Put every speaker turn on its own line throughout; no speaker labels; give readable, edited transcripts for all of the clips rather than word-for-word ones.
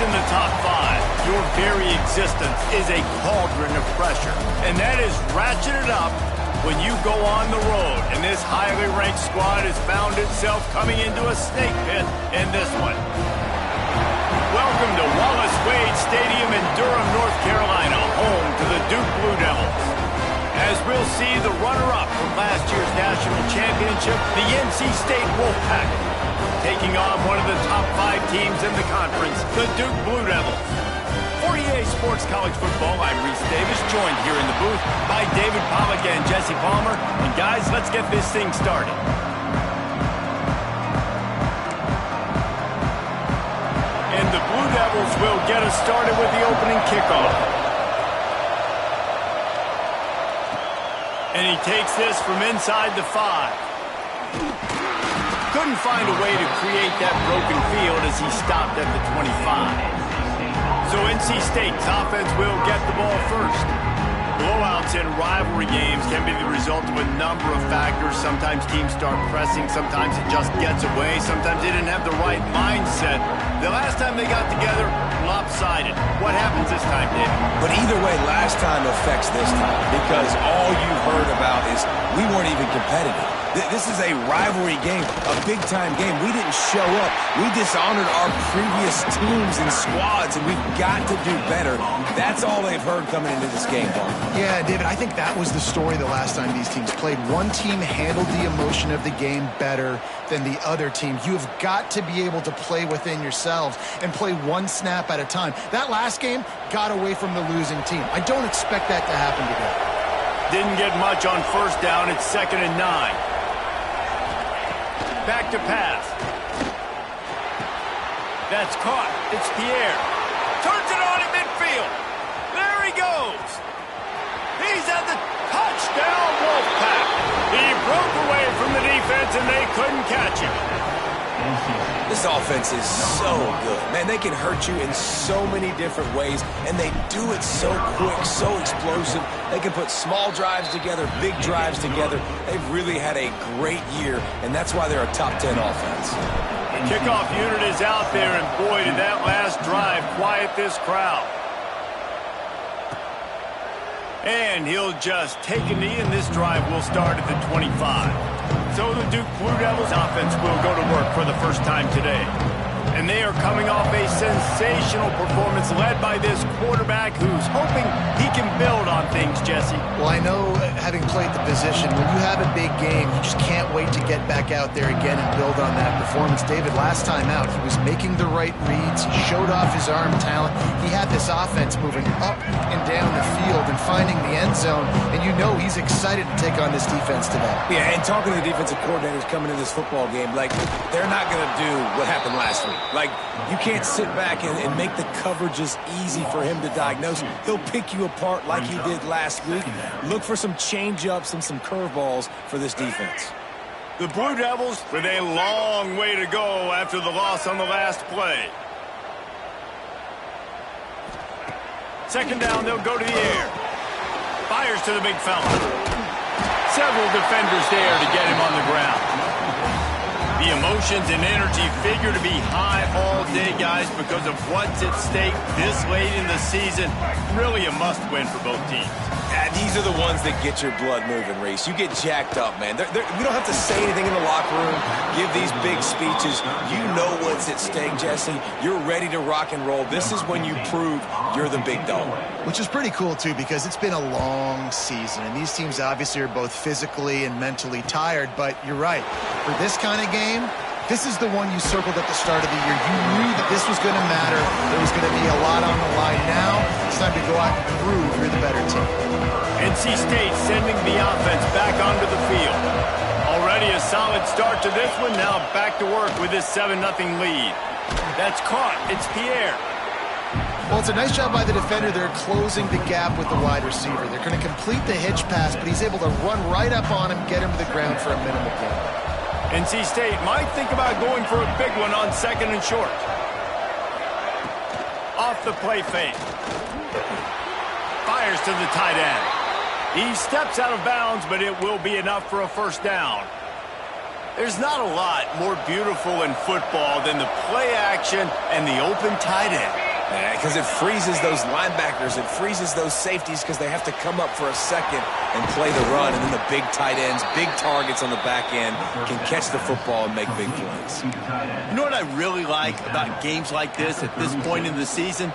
in the top 5, your very existence is a cauldron of pressure. And that is ratcheted up when you go on the road. And this highly ranked squad has found itself coming into a snake pit in this one. Welcome to Wallace Wade Stadium in Durham, North Carolina, home to the Duke Blue Devils. As we'll see the runner-up from last year's national championship, the NC State Wolfpack, taking on one of the top 5 teams in the conference, the Duke Blue Devils. For EA Sports College Football, I'm Reese Davis, joined here in the booth by David Pollack and Jesse Palmer. And guys, let's get this thing started. And the Blue Devils will get us started with the opening kickoff. And he takes this from inside the 5. Couldn't find a way to create that broken field as he stopped at the 25. So NC State's offense will get the ball first. Blowouts in rivalry games can be the result of a number of factors. Sometimes teams start pressing. Sometimes it just gets away. Sometimes they didn't have the right mindset. The last time they got together, lopsided. What happens this time, David?
But either way, last time affects this time because all you've heard about is we weren't even competitive. This is a rivalry game, a big-time game. We didn't show up. We dishonored our previous teams and squads, and we've got to do better. That's all they've heard coming into this game, Paul.
Yeah, David, I think that was the story the last time these teams played. One team handled the emotion of the game better than the other team. You have got to be able to play within yourselves and play one snap at a time. That last game got away from the losing team. I don't expect that to happen today.
Didn't get much on first down. It's 2nd and 9. Back to pass. That's caught. It's Pierre. Turns it on in midfield. There he goes. He's at the touchdown, Wolfpack. He broke away from the defense and they couldn't catch him.
This offense is so good. Man, they can hurt you in so many different ways, and they do it so quick, so explosive. They can put small drives together, big drives together. They've really had a great year, and that's why they're a top 10 offense.
The kickoff unit is out there, and boy, did that last drive quiet this crowd. And he'll just take a knee, and this drive will start at the 25. So the Duke Blue Devils offense will go to work for the first time today. And they are coming off a sensational performance led by this quarterback who's hoping he can build on things, Jesse.
Well, I know, having played the position, when you have a big game, you just can't wait to get back out there again and build on that performance. David, last time out, he was making the right reads. He showed off his arm talent. He had this offense moving up and down the field and finding the end zone. And you know he's excited to take on this defense today.
Yeah, and talking to the defensive coordinators coming into this football game, like, they're not going to do what happened last week. Like, you can't sit back and make the coverages easy for him to diagnose. He'll pick you apart like he did last week. Look for some change-ups and some curveballs for this defense.
The Blue Devils with a long way to go after the loss on the last play. 2nd down, they'll go to the air. Fires to the big fella. Several defenders there to get him on the ground. The emotions and energy figure to be high all day, guys, because of what's at stake this late in the season. Really a must-win for both teams.
These are the ones that get your blood moving, Reese. You get jacked up, man. We don't have to say anything in the locker room, give these big speeches. You know what's at stake, Jesse. You're ready to rock and roll. This is when you prove you're the big dog.
Which is pretty cool, too, because it's been a long season. And these teams obviously are both physically and mentally tired. But you're right. For this kind of game, this is the one you circled at the start of the year. You knew that this was going to matter. There was going to be a lot on the line. Now it's time to go out and prove you're the better team.
NC State sending the offense back onto the field. Already a solid start to this one. Now back to work with this 7-0 lead. That's caught. It's Pierre.
Well, it's a nice job by the defender. They're closing the gap with the wide receiver. They're going to complete the hitch pass, but he's able to run right up on him, get him to the ground for a minimal gain.
NC State might think about going for a big one on 2nd and short. Off the play fake. Fires to the tight end. He steps out of bounds, but it will be enough for a first down. There's not a lot more beautiful in football than the play action and the open tight end.
Because it freezes those linebackers. It freezes those safeties because they have to come up for a second and play the run. And then the big tight ends, big targets on the back end can catch the football and make big plays.
You know what I really like about games like this at this point in the season?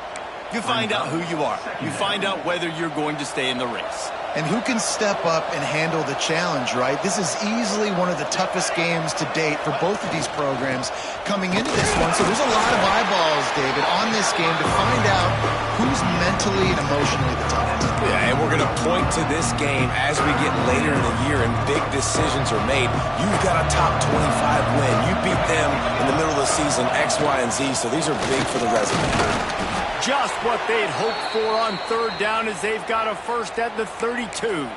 You find out who you are. You find out whether you're going to stay in the race.
And who can step up and handle the challenge, right? This is easily one of the toughest games to date for both of these programs coming into this one. So there's a lot of eyeballs, David, on this game to find out who's mentally and emotionally the toughest.
Yeah, and we're going to point to this game as we get later in the year and big decisions are made. You've got a top 25 win. You beat them in the middle of the season, X, Y, and Z, so these are big for the resume.
Just what they'd hoped for on third down as they've got a first at the 32.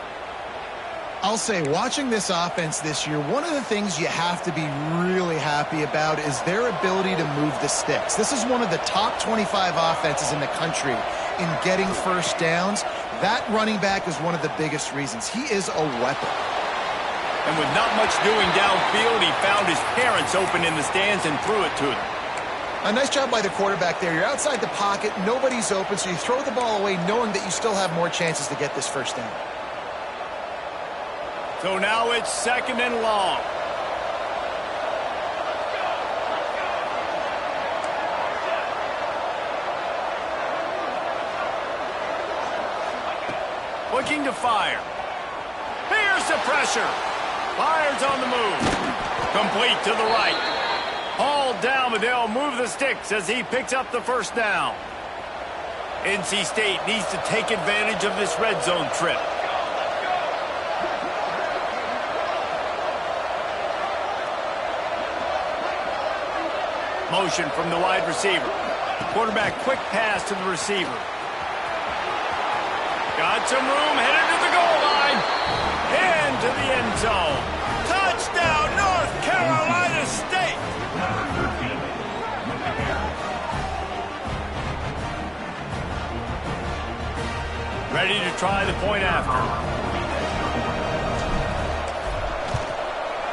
I'll say, watching this offense this year, one of the things you have to be really happy about is their ability to move the sticks. This is one of the top 25 offenses in the country in getting first downs. That running back is one of the biggest reasons. He is a weapon.
And with not much doing downfield, he found his parents open in the stands and threw it to them.
A nice job by the quarterback there. You're outside the pocket, nobody's open, so you throw the ball away knowing that you still have more chances to get this first down.
So now it's second and long. Looking to fire. Here's the pressure. Fires on the move. Complete to the right. Hauled down, but they'll move the sticks as he picks up the first down. NC State needs to take advantage of this red zone trip. Motion from the wide receiver. Quarterback quick pass to the receiver. Got some room, headed to the goal line. Into the end zone. Touchdown, North Carolina State. Ready to try the point after.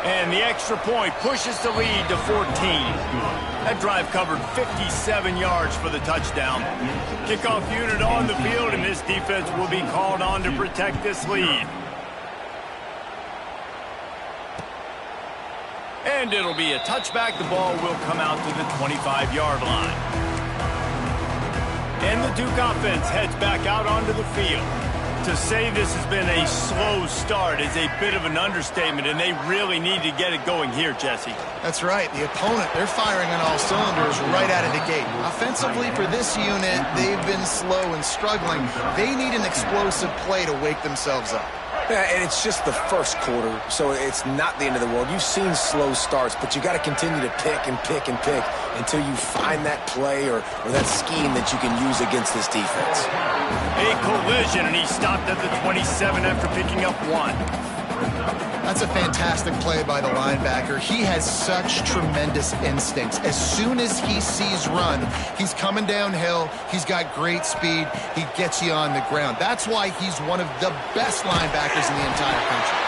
And the extra point pushes the lead to 14. That drive covered 57 yards for the touchdown. Kickoff unit on the field, and this defense will be called on to protect this lead. And it'll be a touchback. The ball will come out to the 25-yard line. And the Duke offense heads back out onto the field. To say this has been a slow start is a bit of an understatement, and they really need to get it going here, Jesse.
That's right. The opponent, they're firing on all cylinders right out of the gate. Offensively, for this unit, they've been slow and struggling. They need an explosive play to wake themselves up.
Yeah, and it's just the first quarter, so it's not the end of the world. You've seen slow starts, but you got to continue to pick and pick and pick until you find that play or that scheme that you can use against this defense.
A collision, and he stopped at the 27 after picking up one.
That's a fantastic play by the linebacker. He has such tremendous instincts. As soon as he sees run, he's coming downhill. He's got great speed. He gets you on the ground. That's why he's one of the best linebackers in the entire country.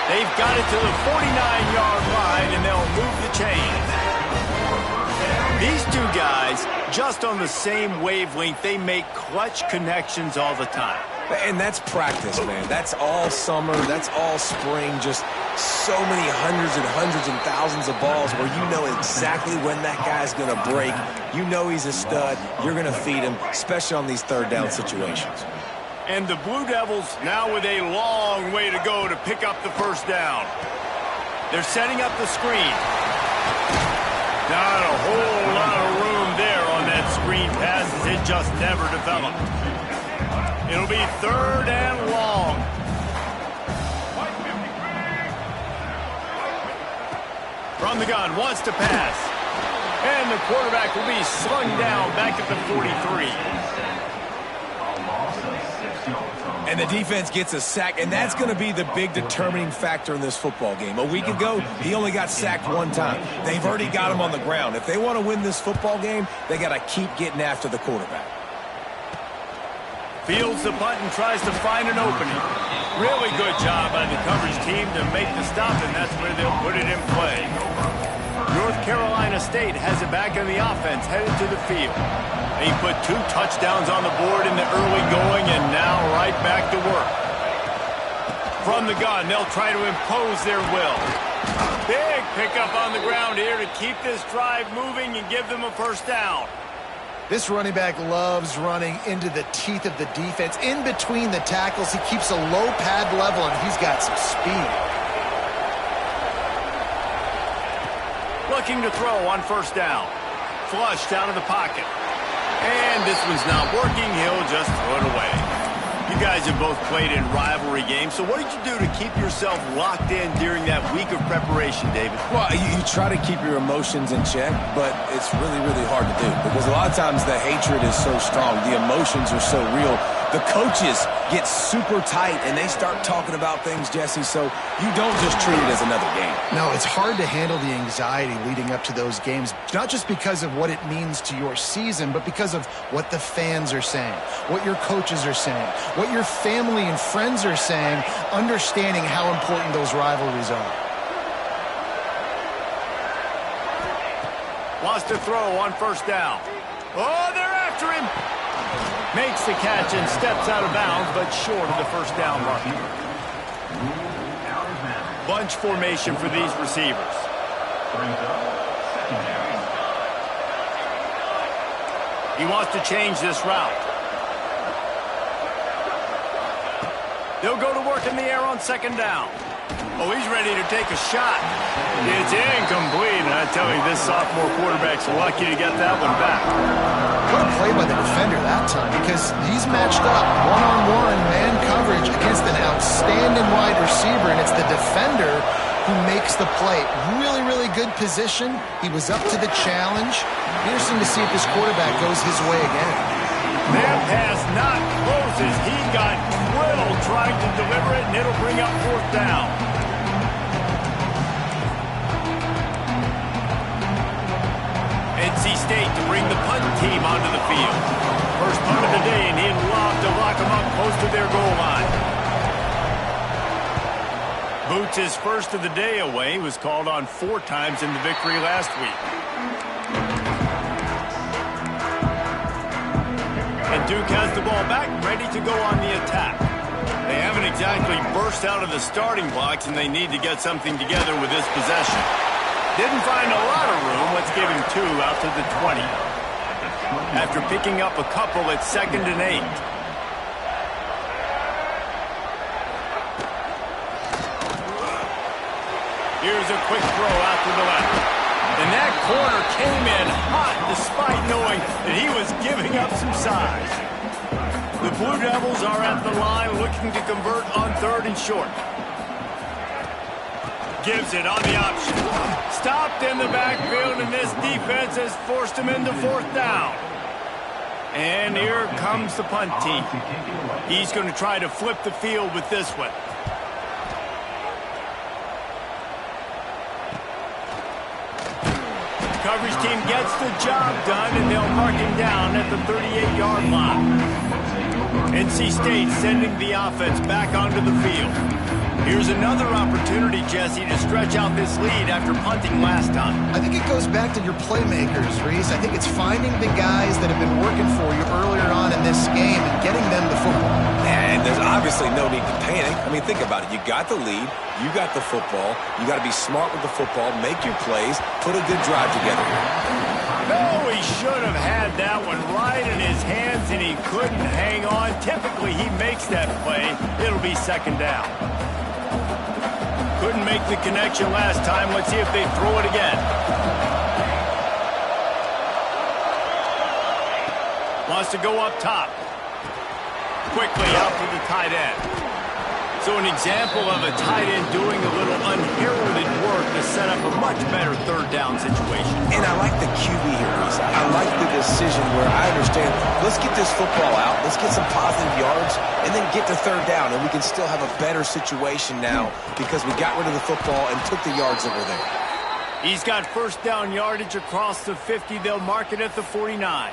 They've got it to the 49-yard line, and they'll move the chains. These two guys, just on the same wavelength, they make clutch connections all the time.
And that's practice, man. That's all summer. That's all spring. Just so many hundreds and thousands of balls where you know exactly when that guy's going to break. You know he's a stud. You're going to feed him, especially on these third down situations.
And the Blue Devils now with a long way to go to pick up the first down. They're setting up the screen. Not a whole lot of room there on that screen pass as it just never developed. It'll be third and long. From the gun, wants to pass. And the quarterback will be slung down back at the 43.
And the defense gets a sack, and that's going to be the big determining factor in this football game. A week ago, he only got sacked one time. They've already got him on the ground. If they want to win this football game, they got to keep getting after the quarterback.
Fields the punt and tries to find an opening. Really good job by the coverage team to make the stop, and that's where they'll put it in play. North Carolina State has it back in the offense, headed to the field. They put 2 touchdowns on the board in the early going, and now right back to work. From the gun, they'll try to impose their will. Big pickup on the ground here to keep this drive moving and give them a first down.
This running back loves running into the teeth of the defense. In between the tackles, he keeps a low pad level, and he's got some speed.
Looking to throw on first down. Flushed out of the pocket. And this one's not working. He'll just throw it away. You guys have both played in rivalry games, so what did you do to keep yourself locked in during that week of preparation, David?
Well, you try to keep your emotions in check, but it's really, really hard to do because a lot of times the hatred is so strong. The emotions are so real. The coaches get super tight, and they start talking about things, Jesse, so you don't just treat it as another game.
No, it's hard to handle the anxiety leading up to those games, not just because of what it means to your season, but because of what the fans are saying, what your coaches are saying, what your family and friends are saying, understanding how important those rivalries are.
Wants to throw on first down. Oh, they're after him. Makes the catch and steps out of bounds, but short of the first down mark. Bunch formation for these receivers. He wants to change this route. They'll go to work in the air on second down. Oh, he's ready to take a shot. It's incomplete, and I tell you, this sophomore quarterback's lucky to get that one back.
What a play by the defender that time, because he's matched up one-on-one man coverage against an outstanding wide receiver, and it's the defender who makes the play. Really, really good position. He was up to the challenge. Interesting to see if this quarterback goes his way again.
That pass not closes. He got drilled trying to deliver it, and it'll bring up fourth down. NC State to bring the punt team onto the field. First punt of the day, and he'd love to lock them up close to their goal line. Boots' first of the day away was called on 4 times in the victory last week. And Duke has the ball back, ready to go on the attack. They haven't exactly burst out of the starting blocks, and they need to get something together with this possession. Didn't find a lot of room. Let's give him 2 out to the 20. After picking up a couple at 2nd and 8. Here's a quick throw out to the left. And that corner came in hot despite knowing that he was giving up some size. The Blue Devils are at the line looking to convert on 3rd and short. Gives it on the option. Stopped in the backfield, and this defense has forced him into 4th down. And here comes the punt team. He's going to try to flip the field with this one. Coverage team gets the job done, and they'll mark him down at the 38-yard line. NC State sending the offense back onto the field. Here's another opportunity, Jesse, to stretch out this lead after punting last time.
I think it goes back to your playmakers, Reese. I think it's finding the guys that have been working for you earlier on in this game and getting them the football.
And there's obviously no need to panic. I mean, think about it. You got the lead. You got the football. You got to be smart with the football, make your plays, put a good drive together.
No, he should have had that one right in his hands, and he couldn't hang on. Typically, he makes that play. It'll be 2nd down. Couldn't make the connection last time. Let's see if they throw it again. Wants to go up top. Quickly out to the tight end. So an example of a tight end doing a little unheralded work to set up a much better 3rd down situation.
And I like the QB here, Reese. I like the decision where I understand, let's get this football out, let's get some positive yards, and then get to 3rd down, and we can still have a better situation now because we got rid of the football and took the yards that were there.
He's got first down yardage across the 50. They'll mark it at the 49.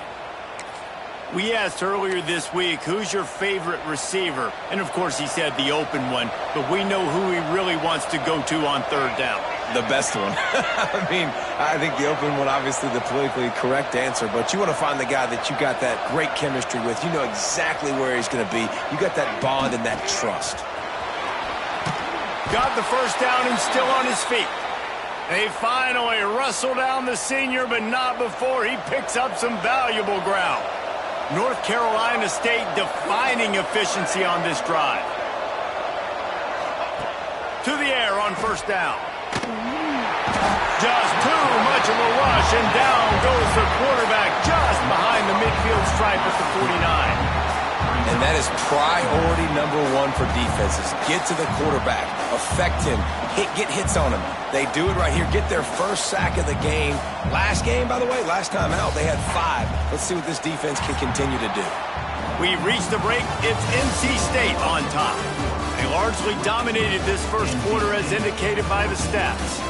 We asked earlier this week, who's your favorite receiver? And, of course, he said the open one, but we know who he really wants to go to on 3rd down.
The best one. I mean, I think the open one, obviously the politically correct answer, but you want to find the guy that you got that great chemistry with. You know exactly where he's going to be. You got that bond and that trust.
Got the first down and still on his feet. They finally wrestle down the senior, but not before he picks up some valuable ground. North Carolina State defining efficiency on this drive. To the air on first down. Just too much of a rush, and down goes the quarterback just behind the midfield stripe at the 49.
And that is priority number one for defenses. Get to the quarterback, affect him, get hits on him. They do it right here. Get their first sack of the game. Last game, by the way, last time out, they had 5. Let's see what this defense can continue to do.
We've reached the break. It's NC State on top. They largely dominated this first quarter as indicated by the stats.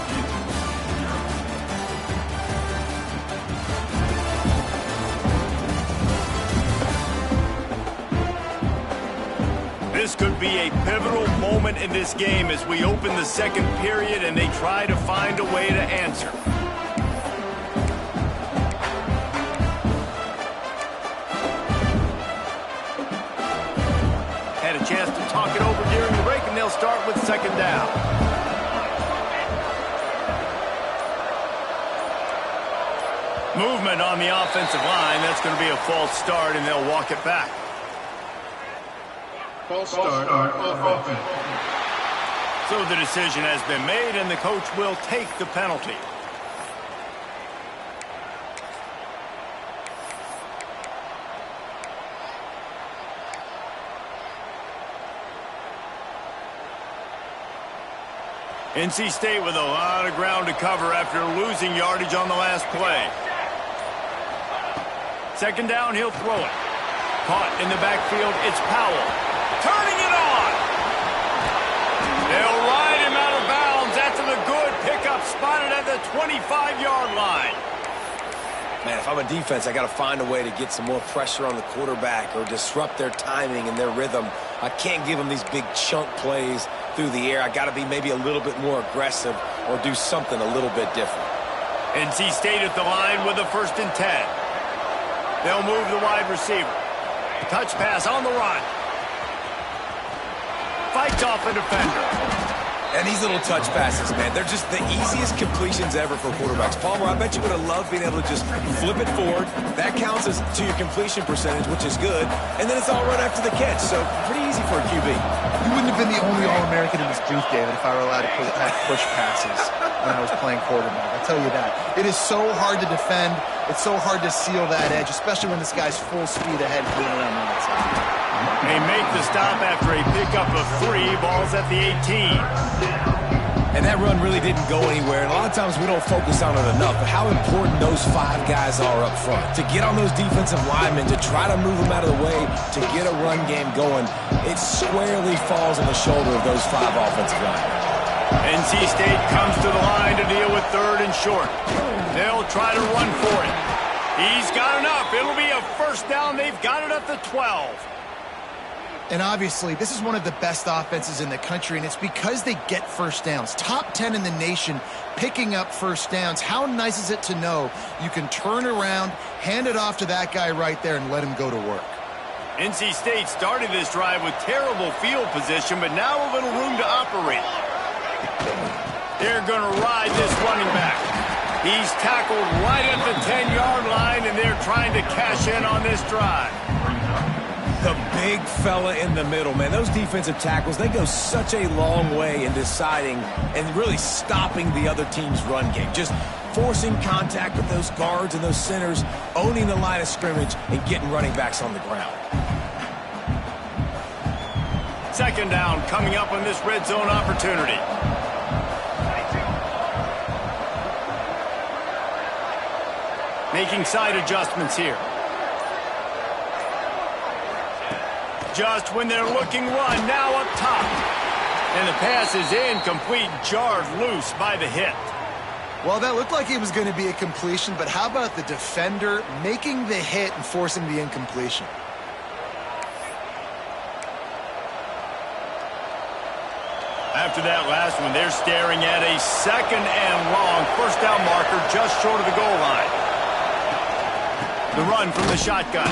This could be a pivotal moment in this game as we open the second period and they try to find a way to answer. Had a chance to talk it over during the break, and they'll start with second down. Movement on the offensive line. That's going to be a false start, and they'll walk it back.
False start on offense.
So the decision has been made, and the coach will take the penalty. NC State with a lot of ground to cover after losing yardage on the last play. Second down, he'll throw it. Caught in the backfield, it's Powell. Turning it on. They'll ride him out of bounds after the good pickup spotted at the 25-yard line.
Man, if I'm a defense, I got to find a way to get some more pressure on the quarterback or disrupt their timing and their rhythm. I can't give them these big chunk plays through the air. I got to be maybe a little bit more aggressive or do something a little bit different.
NC State at the line with a 1st and 10. They'll move the wide receiver. Touch pass on the run. Fights off a defender.
And these little touch passes, man, they're just the easiest completions ever for quarterbacks. Palmer, I bet you would have loved being able to just flip it forward. That counts as to your completion percentage, which is good. And then it's all right after the catch, so pretty easy for a QB.
You wouldn't have been the only All-American in this booth, David, if I were allowed to have push passes when I was playing quarterback. I'll tell you that. It is so hard to defend. It's so hard to seal that edge, especially when this guy's full speed ahead going around the outside.
They make the stop after a pickup of 3. Ball's at the 18.
And that run really didn't go anywhere. And a lot of times we don't focus on it enough, but how important those 5 guys are up front. To get on those defensive linemen, to try to move them out of the way, to get a run game going, it squarely falls on the shoulder of those 5 offensive linemen.
NC State comes to the line to deal with 3rd and short. They'll try to run for it. He's got enough. It'll be a first down. They've got it at the 12.
And obviously, this is one of the best offenses in the country, and it's because they get first downs. Top 10 in the nation picking up first downs. How nice is it to know you can turn around, hand it off to that guy right there, and let him go to work?
NC State started this drive with terrible field position, but now a little room to operate. They're going to ride this running back. He's tackled right at the 10-yard line, and they're trying to cash in on this drive.
The big fella in the middle, man. Those defensive tackles, they go such a long way in deciding and really stopping the other team's run game. Just forcing contact with those guards and those centers, owning the line of scrimmage, and getting running backs on the ground.
Second down coming up on this red zone opportunity. Making side adjustments here. Just when they're looking run, now up top. And the pass is incomplete, jarred loose by the hit.
Well, that looked like it was going to be a completion, but how about the defender making the hit and forcing the incompletion?
After that last one, they're staring at a 2nd and long. First down marker just short of the goal line. The run from the shotgun.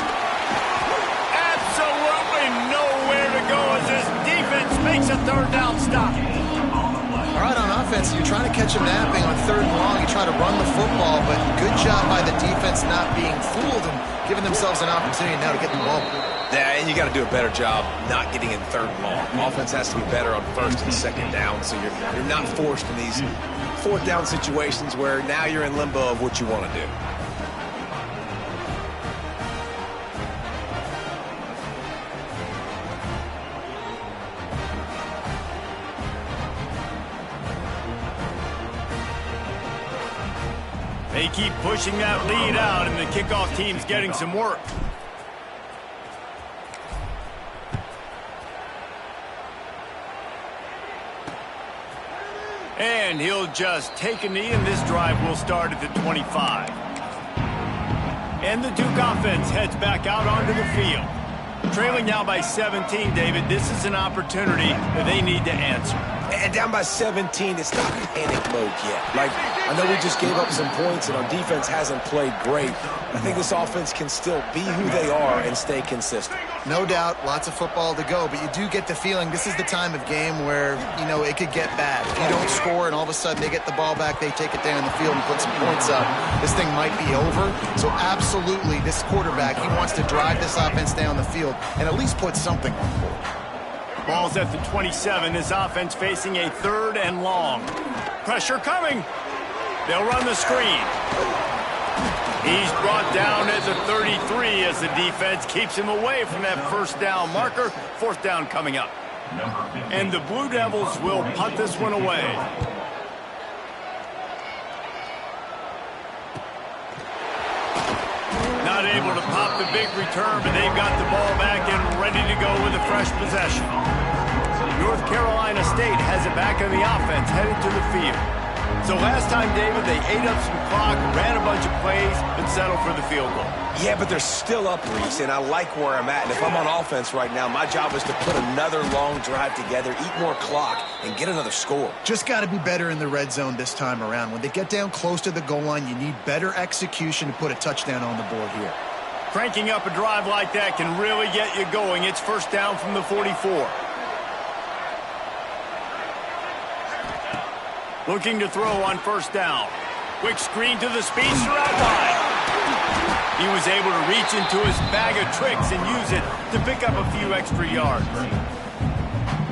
Absolutely nowhere to go as this defense makes a 3rd down stop.
All right, on offense, you're trying to catch them napping on 3rd and long. You try to run the football, but good job by the defense not being fooled and giving themselves an opportunity now to get the ball.
Yeah, and you got to do a better job not getting in 3rd and long. Offense has to be better on 1st and 2nd down, so you're not forced in these 4th down situations where now you're in limbo of what you want to do.
They keep pushing that lead out, and the kickoff team's getting some work. And he'll just take a knee, and this drive will start at the 25. And the Duke offense heads back out onto the field. Trailing now by 17, David, this is an opportunity that they need to answer.
And down by 17, it's not panic mode yet. Like, I know we just gave up some points and our defense hasn't played great. I think this offense can still be who they are and stay consistent.
No doubt, lots of football to go, but you do get the feeling this is the time of game where, you know, it could get bad. If you don't score and all of a sudden they get the ball back, they take it down the field and put some points up, this thing might be over. So absolutely, this quarterback, he wants to drive this offense down the field and at least put something on the board.
Ball's at the 27. This offense facing a 3rd and long. Pressure coming. They'll run the screen. He's brought down at the 33 as the defense keeps him away from that 1st down marker. 4th down coming up. And the Blue Devils will punt this one away. Not able to pop the big return, but they've got the ball back and ready to go with a fresh possession. North Carolina State has it back on the offense, headed to the field. So last time, David, they ate up some clock, ran a bunch of plays, and settled for the field goal.
Yeah, but they're still up, Reese, and I like where I'm at. And if I'm on offense right now, my job is to put another long drive together, eat more clock, and get another score.
Just got to be better in the red zone this time around. When they get down close to the goal line, you need better execution to put a touchdown on the board here.
Cranking up a drive like that can really get you going. It's 1st down from the 44. Looking to throw on 1st down. Quick screen to the speedster out wide. He was able to reach into his bag of tricks and use it to pick up a few extra yards.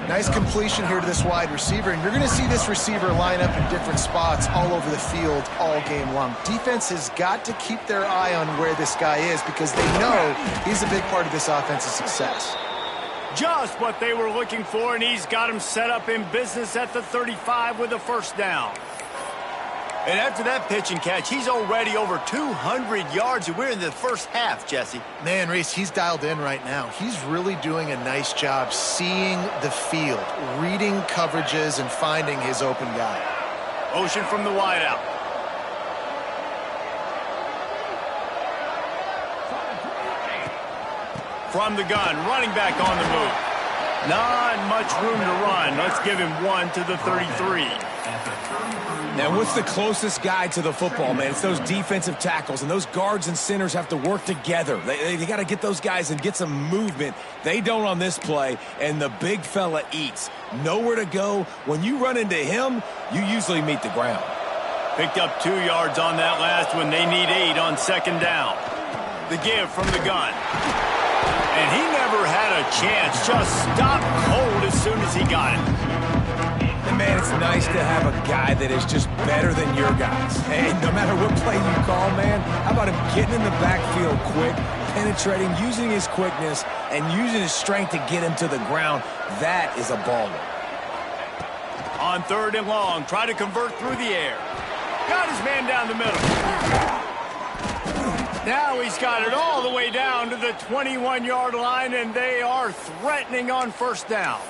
Nice completion here to this wide receiver, and you're going to see this receiver line up in different spots all over the field all game long. Defense has got to keep their eye on where this guy is because they know he's a big part of this offense's success.
Just what they were looking for, and he's got him set up in business at the 35 with a 1st down. And after that pitch and catch, he's already over 200 yards, and we're in the 1st half, Jesse.
Man, Reese, he's dialed in right now. He's really doing a nice job seeing the field, reading coverages, and finding his open guy.
Motion from the wideout. From the gun, running back on the move. Not much room to run. Let's give him 1 to the 33.
Now, what's the closest guy to the football, man? It's those defensive tackles, and those guards and centers have to work together. They got to get those guys and get some movement. They don't on this play, and the big fella eats. Nowhere to go. When you run into him, you usually meet the ground.
Picked up 2 yards on that last one. They need 8 on 2nd down. The give from the gun. And he never had a chance. Just stopped cold as soon as he got it.
And man, it's nice to have a guy that is just better than your guys. And no matter what play you call, man, how about him getting in the backfield quick, penetrating, using his quickness, and using his strength to get him to the ground? That is a baller.
On 3rd and long, try to convert through the air. Got his man down the middle. Now he's got it all the way down to the 21-yard line, and they are threatening on 1st down.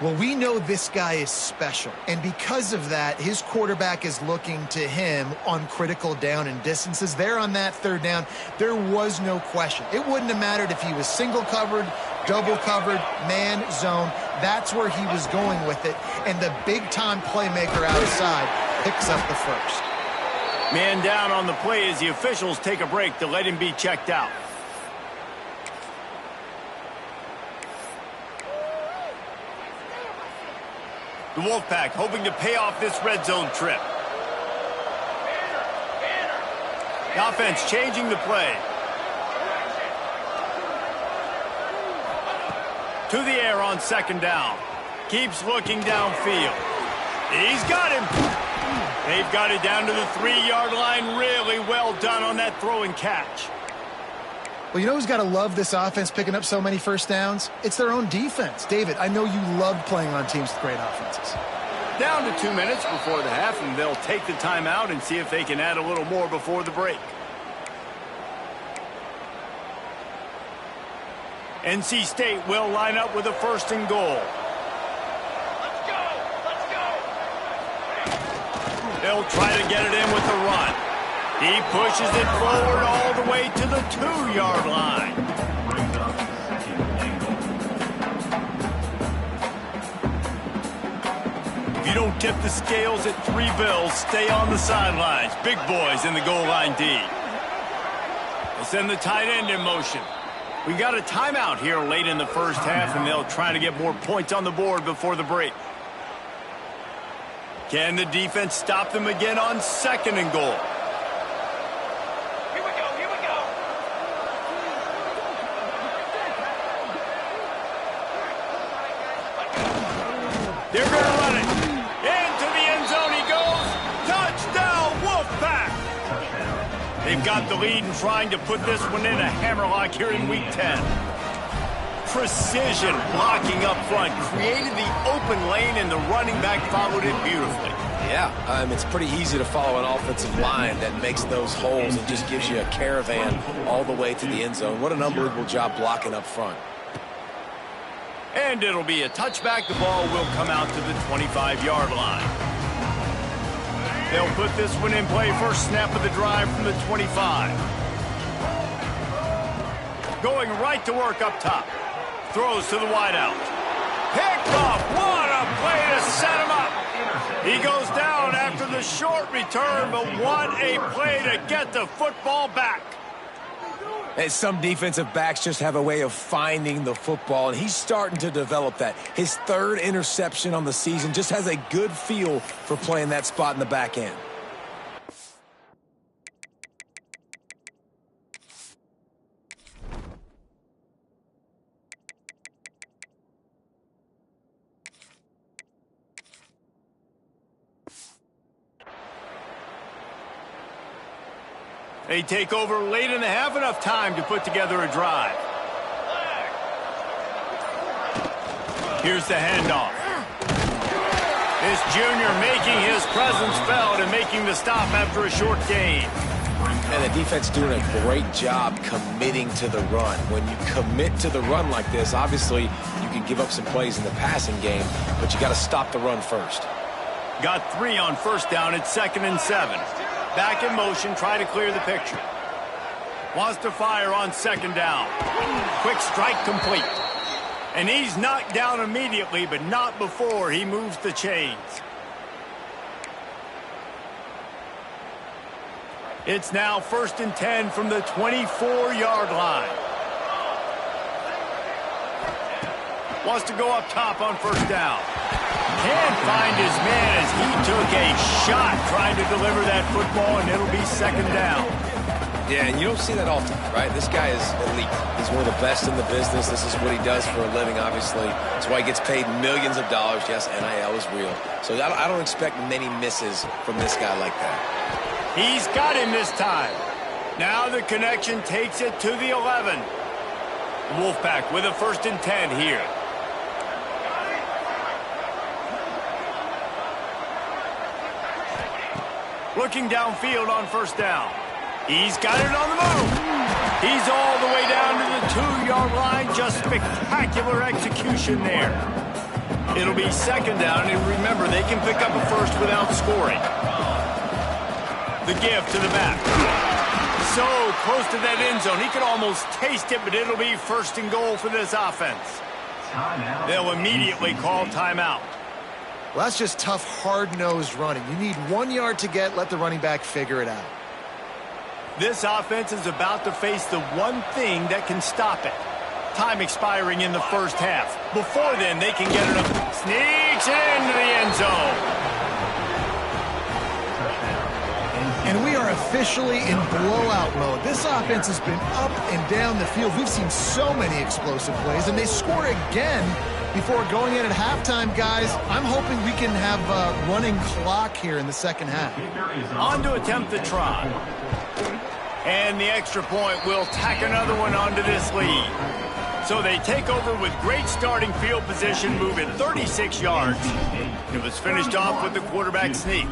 Well, we know this guy is special, and because of that, his quarterback is looking to him on critical down and distances. There on that third down, there was no question. It wouldn't have mattered if he was single covered, double covered, man, zone. That's where he was going with it, and the big-time playmaker outside picks up the first.
Man down on the play as the officials take a break to let him be checked out. The Wolfpack hoping to pay off this red zone trip. The offense changing the play. To the air on second down. Keeps looking downfield. He's got him. They've got it down to the 3-yard line. Really well done on that throw and catch.
Well, you know who's got to love this offense picking up so many first downs? It's their own defense. David, I know you loved playing on teams with great offenses.
Down to 2 minutes before the half, and they'll take the timeout and see if they can add a little more before the break. NC State will line up with a 1st and goal. Let's go! Let's go! They'll try to get it in with the run. He pushes it forward all the way to the 2-yard line. If you don't tip the scales at 3 bills, stay on the sidelines. Big boys in the goal line D. They'll send the tight end in motion. We got a timeout here late in the first half, and they'll try to get more points on the board before the break. Can the defense stop them again on 2nd and goal? They're going to run it. Into the end zone he goes. Touchdown, Wolfpack. They've got the lead and trying to put this one in a hammerlock here in Week 10. Precision blocking up front. Created the open lane, and the running back followed it beautifully.
Yeah, it's pretty easy to follow an offensive line that makes those holes and just gives you a caravan all the way to the end zone. What an unbelievable job blocking up front.
And it'll be a touchback. The ball will come out to the 25-yard line. They'll put this one in play. First snap of the drive from the 25. Going right to work up top. Throws to the wideout. Picked off. What a play to set him up. He goes down after the short return, but what a play to get the football back.
And some defensive backs just have a way of finding the football, and he's starting to develop that. His 3rd interception on the season, just has a good feel for playing that spot in the back end.
They take over late in the half, enough time to put together a drive. Here's the handoff. This junior making his presence felt and making the stop after a short gain.
And the defense doing a great job committing to the run. When you commit to the run like this, obviously you can give up some plays in the passing game, but you got to stop the run first.
Got 3 on 1st down at 2nd and 7. Back in motion, try to clear the picture. Wants to fire on 2nd down. Quick strike complete. And he's knocked down immediately, but not before he moves the chains. It's now 1st and 10 from the 24-yard line. Wants to go up top on 1st down. Can't find his man as he took a shot trying to deliver that football, and it'll be 2nd down.
Yeah, and you don't see that often, right? This guy is elite. He's one of the best in the business. This is what he does for a living, obviously. That's why he gets paid millions of dollars. Yes, NIL is real. So I don't expect many misses from this guy like that.
He's got him this time. Now the connection takes it to the 11. The Wolfpack with a 1st and 10 here. Looking downfield on 1st down. He's got it on the move. He's all the way down to the 2-yard line. Just spectacular execution there. It'll be second down, and remember, they can pick up a first without scoring. The give to the back. So close to that end zone. He could almost taste it, but it'll be first and goal for this offense. They'll immediately call timeout.
Well, that's just tough, hard-nosed running. You need 1 yard to get, let the running back figure it out.
This offense is about to face the one thing that can stop it. Time expiring in the first half. Before then, they can get enough. Sneaks into the end zone.
And we are officially in blowout mode. This offense has been up and down the field. We've seen so many explosive plays, and they score again before going in at halftime, guys. I'm hoping we can have a running clock here in the second half.
On to attempt the try. And the extra point will tack another one onto this lead. So they take over with great starting field position, moving 36 yards. It was finished off with the quarterback sneak.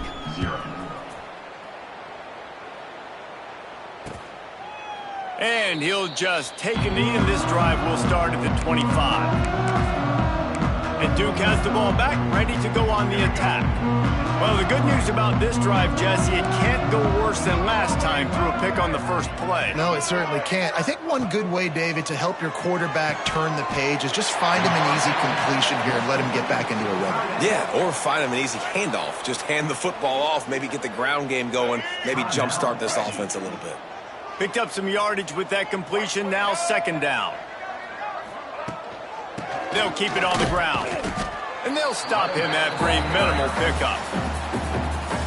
And he'll just take a knee, and this drive will start at the 25. And Duke has the ball back, ready to go on the attack. Well, the good news about this drive, Jesse, it can't go worse than last time through a pick on the first play.
No, it certainly can't. I think one good way, David, to help your quarterback turn the page is just find him an easy completion here and let him get back into a rhythm.
Yeah, or find him an easy handoff. Just hand the football off, maybe get the ground game going, maybe jumpstart this offense a little bit.
Picked up some yardage with that completion, now second down. They'll keep it on the ground. And they'll stop him after a minimal pickup.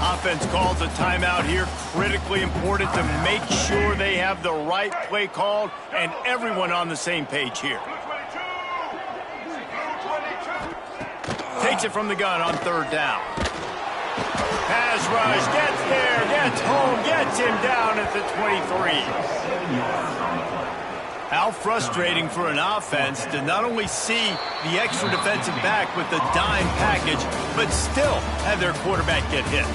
Offense calls a timeout here. Critically important to make sure they have the right play called and everyone on the same page here. Takes it from the gun on third down. Pass rush, gets there, gets home, gets him down at the 23. How frustrating for an offense to not only see the extra defensive back with the dime package, but still have their quarterback get hit.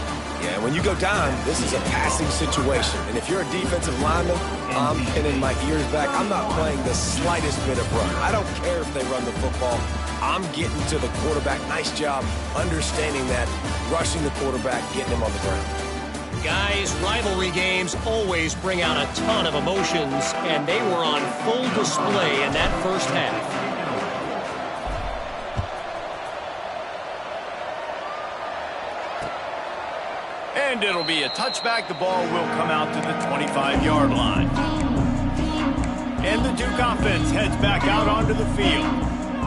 Yeah, when you go down, this is a passing situation. And if you're a defensive lineman, I'm pinning my ears back. I'm not playing the slightest bit of run. I don't care if they run the football. I'm getting to the quarterback. Nice job understanding that, rushing the quarterback, getting him on the ground.
Guys, rivalry games always bring out a ton of emotions, and they were on full display in that first half.
And it'll be a touchback. The ball will come out to the 25-yard line. And the Duke offense heads back out onto the field.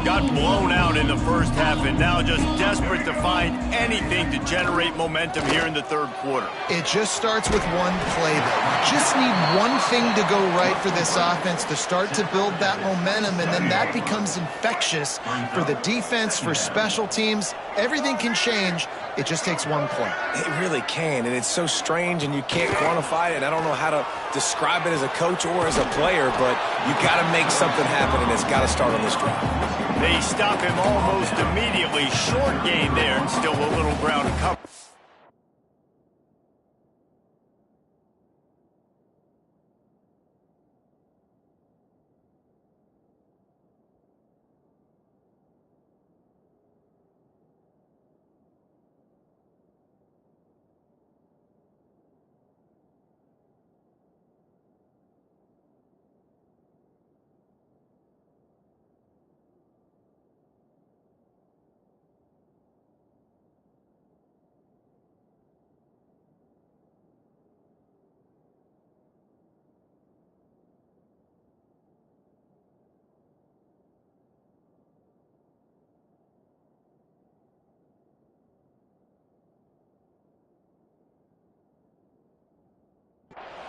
Got blown out in the first half and now just desperate to find anything to generate momentum here in the third quarter.
It just starts with one play, though. You just need one thing to go right for this offense to start to build that momentum, and then that becomes infectious for the defense, for special teams. Everything can change. It just takes one play.
It really can, and it's so strange, and you can't quantify it, and I don't know how to describe it as a coach or as a player, but you got to make something happen, and it's got to start on this drive.
They stop him almost immediately. Short gain there, and still a little ground to cover.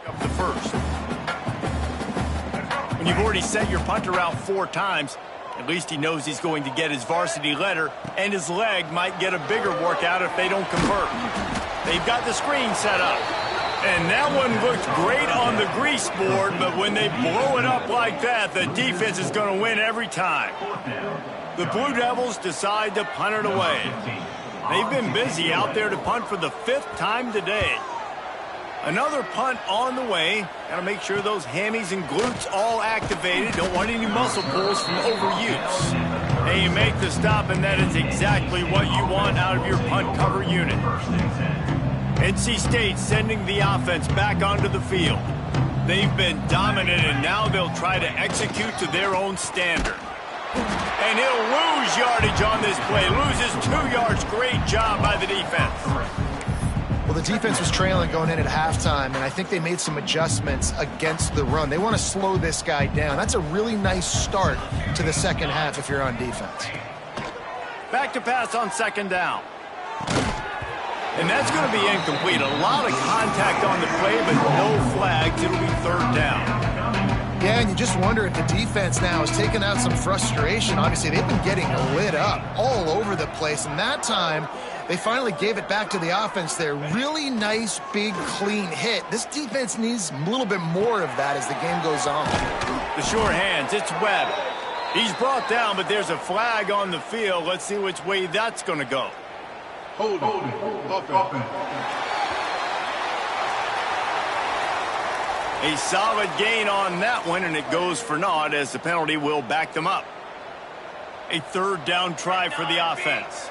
Up the first. When you've already sent your punter out 4 times, at least he knows he's going to get his varsity letter, and his leg might get a bigger workout if they don't convert. They've got the screen set up. And that one looked great on the grease board, but when they blow it up like that, the defense is going to win every time. The Blue Devils decide to punt it away. They've been busy out there to punt for the 5th time today. Another punt on the way. Got to make sure those hammies and glutes all activated. Don't want any muscle pulls from overuse. And you make the stop, and that is exactly what you want out of your punt cover unit. NC State sending the offense back onto the field. They've been dominant, and now they'll try to execute to their own standard. And he'll lose yardage on this play. Loses 2 yards. Great job by the defense.
Well, the defense was trailing going in at halftime, and I think they made some adjustments against the run. They want to slow this guy down. That's a really nice start to the second half if you're on defense.
Back to pass on second down. And that's going to be incomplete. A lot of contact on the play, but no flags. It'll be third down.
Yeah, and you just wonder if the defense now is taking out some frustration. Obviously, they've been getting lit up all over the place, and that time they finally gave it back to the offense there. Really nice, big, clean hit. This defense needs a little bit more of that as the game goes on.
The sure hands, it's Webb. He's brought down, but there's a flag on the field. Let's see which way that's going to go.
Hold offense.
A solid gain on that one, and it goes for naught as the penalty will back them up. A third down try for the offense.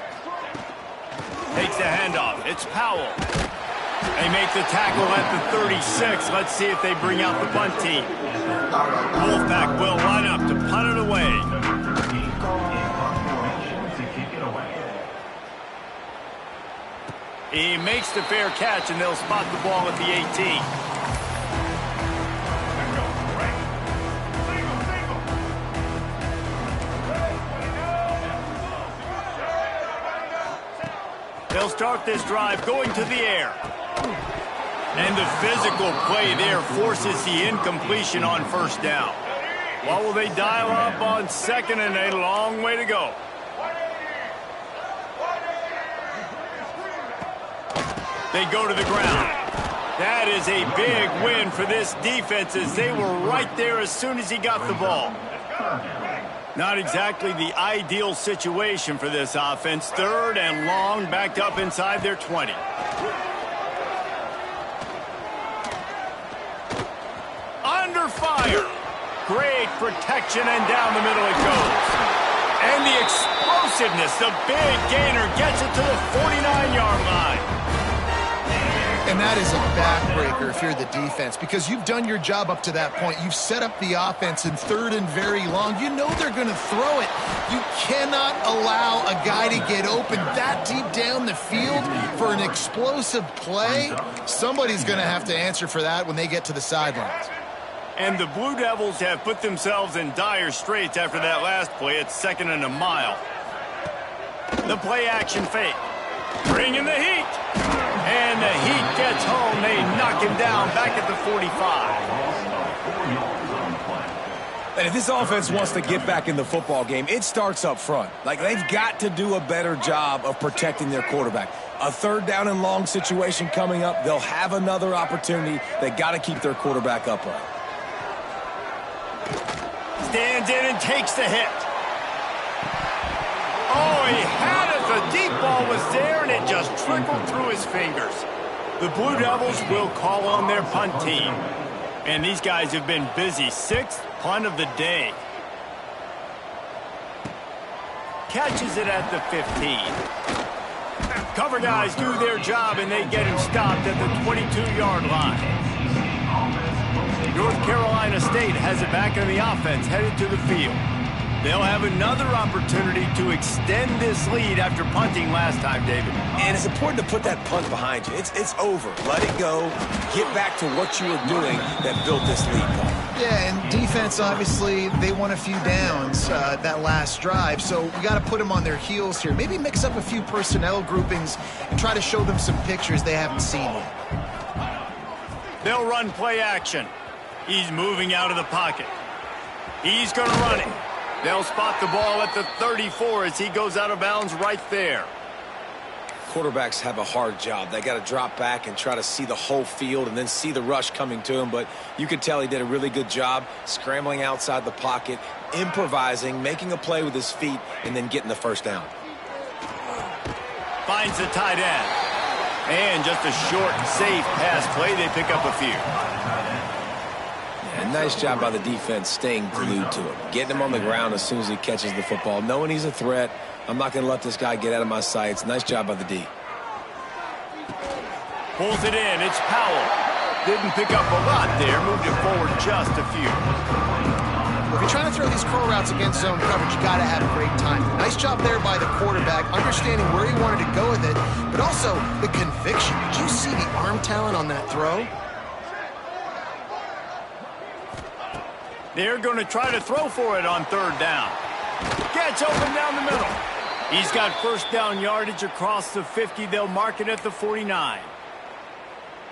Takes the handoff. It's Powell. They make the tackle at the 36. Let's see if they bring out the punt team. Wolfpack will line up to punt it away. He makes the fair catch, and they'll spot the ball at the 18. They'll start this drive going to the air. And the physical play there forces the incompletion on first down. What will they dial up on second, and a long way to go? They go to the ground. That is a big win for this defense as they were right there as soon as he got the ball. Not exactly the ideal situation for this offense. Third and long, backed up inside their 20. Under fire. Great protection, and down the middle it goes. And the explosiveness, the big gainer gets it to the 49-yard line.
And that is a backbreaker if you're the defense, because you've done your job up to that point. You've set up the offense in third and very long. You know they're going to throw it. You cannot allow a guy to get open that deep down the field for an explosive play. Somebody's going to have to answer for that when they get to the sidelines.
And the Blue Devils have put themselves in dire straits after that last play. It's second and a mile. The play action fake. Bringing the heat. And the heat gets home. They knock him down back at the 45.
And if this offense wants to get back in the football game, it starts up front. Like, they've got to do a better job of protecting their quarterback. A third down and long situation coming up. They'll have another opportunity. They got to keep their quarterback upright.
Stands in and takes the hit. Oh, he had it. The deep ball was there, and it just trickled through his fingers. The Blue Devils will call on their punt team. And these guys have been busy. Sixth punt of the day. Catches it at the 15. Cover guys do their job, and they get him stopped at the 22-yard line. North Carolina State has it back in the offense, headed to the field. They'll have another opportunity to extend this lead after punting last time, David.
And it's important to put that punt behind you. It's over. Let it go. Get back to what you were doing that built this lead.
Yeah, and defense, obviously, they won a few downs that last drive, so we got to put them on their heels here. Maybe mix up a few personnel groupings and try to show them some pictures they haven't seen yet.
They'll run play action. He's moving out of the pocket. He's going to run it. They'll spot the ball at the 34 as he goes out of bounds right there.
Quarterbacks have a hard job. They got to drop back and try to see the whole field and then see the rush coming to him. But you could tell he did a really good job scrambling outside the pocket, improvising, making a play with his feet, and then getting the first down.
Finds the tight end. And just a short, safe pass play. They pick up a few.
Yeah, nice job by the defense staying glued to him. Getting him on the ground as soon as he catches the football. Knowing he's a threat. I'm not going to let this guy get out of my sights. Nice job by the D.
Pulls it in. It's Powell. Didn't pick up a lot there. Moved it forward just a few.
If you're trying to throw these curl routes against zone coverage, you got to have great timing. Nice job there by the quarterback, understanding where he wanted to go with it, but also the conviction. Did you see the arm talent on that throw?
They're going to try to throw for it on third down. Gets open down the middle. He's got first down yardage across the 50. They'll mark it at the 49.